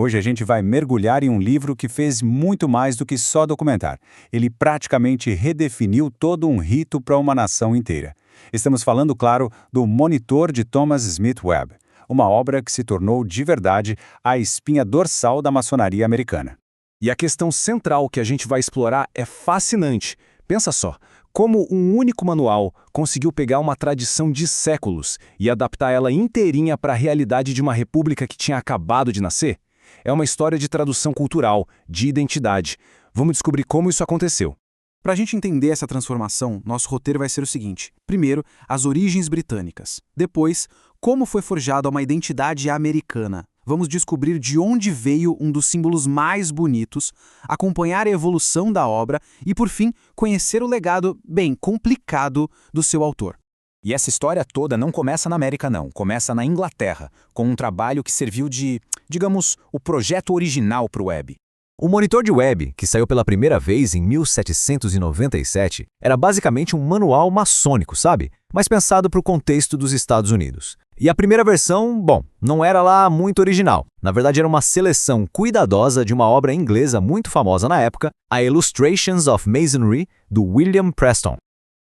Hoje a gente vai mergulhar em um livro que fez muito mais do que só documentar. Ele praticamente redefiniu todo um rito para uma nação inteira. Estamos falando, claro, do Monitor de Thomas Smith Webb, uma obra que se tornou de verdade a espinha dorsal da maçonaria americana. E a questão central que a gente vai explorar é fascinante. Pensa só, como um único manual conseguiu pegar uma tradição de séculos e adaptar ela inteirinha para a realidade de uma república que tinha acabado de nascer? É uma história de tradução cultural, de identidade. Vamos descobrir como isso aconteceu. Para a gente entender essa transformação, nosso roteiro vai ser o seguinte. Primeiro, as origens britânicas. Depois, como foi forjada uma identidade americana. Vamos descobrir de onde veio um dos símbolos mais bonitos, acompanhar a evolução da obra e, por fim, conhecer o legado, bem, complicado do seu autor. E essa história toda não começa na América, não. Começa na Inglaterra, com um trabalho que serviu de, digamos, o projeto original para o Webb. O Monitor de Webb, que saiu pela primeira vez em 1797, era basicamente um manual maçônico, sabe? Mas pensado para o contexto dos Estados Unidos. E a primeira versão, bom, não era lá muito original. Na verdade, era uma seleção cuidadosa de uma obra inglesa muito famosa na época, a Illustrations of Masonry, do William Preston.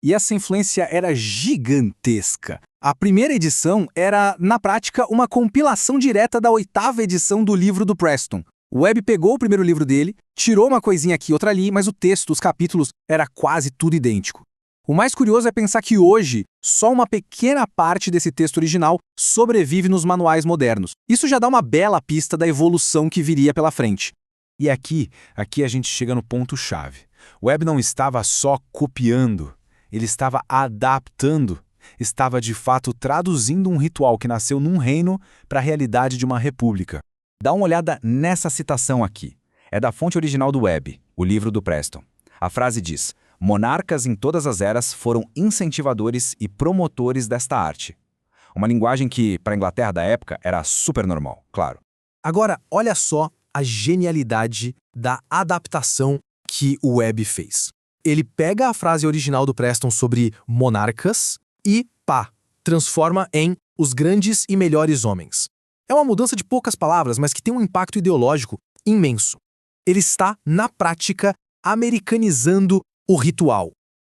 E essa influência era gigantesca. A primeira edição era, na prática, uma compilação direta da 8ª edição do livro do Preston. O Webb pegou o primeiro livro dele, tirou uma coisinha aqui, outra ali, mas o texto, os capítulos, era quase tudo idêntico. O mais curioso é pensar que hoje, só uma pequena parte desse texto original sobrevive nos manuais modernos. Isso já dá uma bela pista da evolução que viria pela frente. E aqui a gente chega no ponto-chave. O Webb não estava só copiando, ele estava adaptando. Estava, de fato, traduzindo um ritual que nasceu num reino para a realidade de uma república. Dá uma olhada nessa citação aqui. É da fonte original do Webb, o livro do Preston. A frase diz: monarcas em todas as eras foram incentivadores e promotores desta arte. Uma linguagem que, para a Inglaterra da época, era super normal, claro. Agora, olha só a genialidade da adaptação que o Webb fez. Ele pega a frase original do Preston sobre monarcas e, transforma em os grandes e melhores homens. É uma mudança de poucas palavras, mas que tem um impacto ideológico imenso. Ele está, na prática, americanizando o ritual.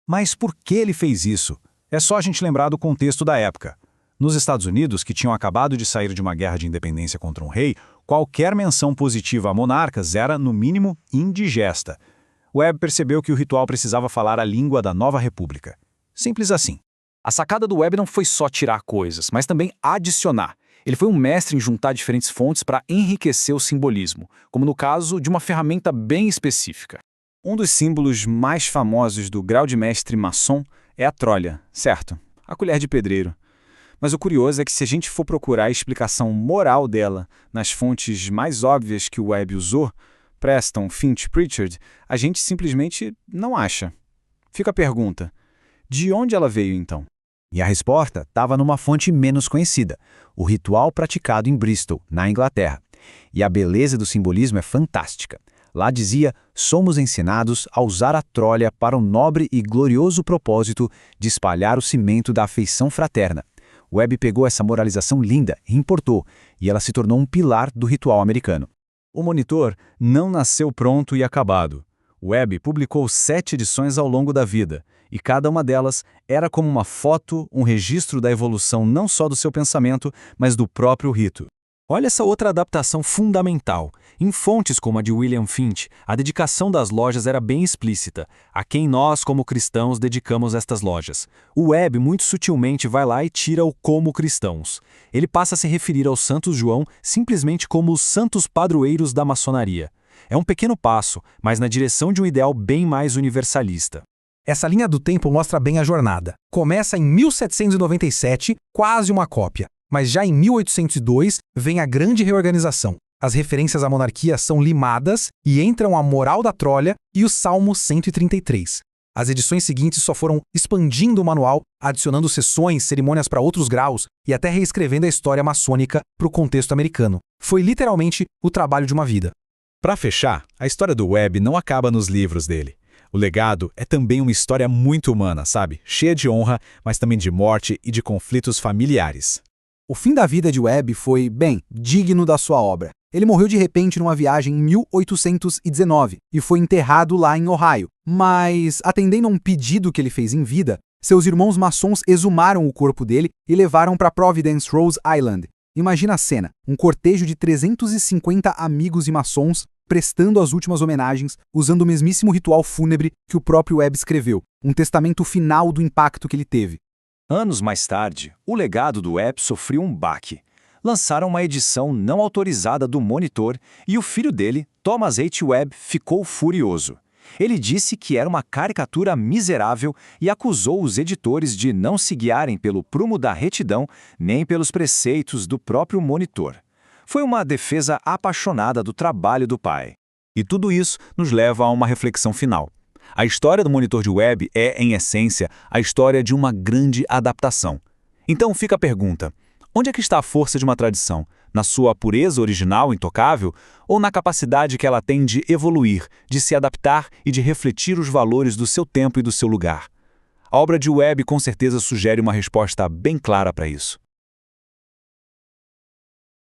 Mas por que ele fez isso? É só a gente lembrar do contexto da época. Nos Estados Unidos, que tinham acabado de sair de uma guerra de independência contra um rei, qualquer menção positiva a monarcas era, no mínimo, indigesta. Webb percebeu que o ritual precisava falar a língua da nova república. Simples assim. A sacada do Webb não foi só tirar coisas, mas também adicionar. Ele foi um mestre em juntar diferentes fontes para enriquecer o simbolismo, como no caso de uma ferramenta bem específica. Um dos símbolos mais famosos do grau-de-mestre maçom é a trolha, certo? A colher de pedreiro. Mas o curioso é que se a gente for procurar a explicação moral dela nas fontes mais óbvias que o Webb usou, Preston, Finch, Pritchard, a gente simplesmente não acha. Fica a pergunta, de onde ela veio então? E a resposta estava numa fonte menos conhecida, o ritual praticado em Bristol, na Inglaterra. E a beleza do simbolismo é fantástica. Lá dizia: somos ensinados a usar a trolha para o nobre e glorioso propósito de espalhar o cimento da afeição fraterna. Webb pegou essa moralização linda e importou, e ela se tornou um pilar do ritual americano. O Monitor não nasceu pronto e acabado. Webb publicou 7 edições ao longo da vida, e cada uma delas era como uma foto, um registro da evolução não só do seu pensamento, mas do próprio rito. Olha essa outra adaptação fundamental. Em fontes como a de William Finch, a dedicação das lojas era bem explícita, a quem nós, como cristãos, dedicamos estas lojas. O Webb muito sutilmente vai lá e tira o como cristãos. Ele passa a se referir aos Santos João simplesmente como os santos padroeiros da maçonaria. É um pequeno passo, mas na direção de um ideal bem mais universalista. Essa linha do tempo mostra bem a jornada. Começa em 1797, quase uma cópia. Mas já em 1802 vem a grande reorganização. As referências à monarquia são limadas e entram a moral da trolha e o Salmo 133. As edições seguintes só foram expandindo o manual, adicionando seções, cerimônias para outros graus e até reescrevendo a história maçônica para o contexto americano. Foi literalmente o trabalho de uma vida. Para fechar, a história do Webb não acaba nos livros dele. O legado é também uma história muito humana, sabe? Cheia de honra, mas também de morte e de conflitos familiares. O fim da vida de Webb foi, bem, digno da sua obra. Ele morreu de repente numa viagem em 1819 e foi enterrado lá em Ohio. Mas, atendendo a um pedido que ele fez em vida, seus irmãos maçons exumaram o corpo dele e levaram para Providence, Rhode Island. Imagina a cena, um cortejo de 350 amigos e maçons prestando as últimas homenagens, usando o mesmíssimo ritual fúnebre que o próprio Webb escreveu, um testamento final do impacto que ele teve. Anos mais tarde, o legado do Webb sofreu um baque. Lançaram uma edição não autorizada do Monitor e o filho dele, Thomas H. Webb, ficou furioso. Ele disse que era uma caricatura miserável e acusou os editores de não se guiarem pelo prumo da retidão nem pelos preceitos do próprio Monitor. Foi uma defesa apaixonada do trabalho do pai. E tudo isso nos leva a uma reflexão final. A história do Monitor de Webb é, em essência, a história de uma grande adaptação. Então fica a pergunta: onde é que está a força de uma tradição? Na sua pureza original, intocável, ou na capacidade que ela tem de evoluir, de se adaptar e de refletir os valores do seu tempo e do seu lugar? A obra de Webb com certeza sugere uma resposta bem clara para isso.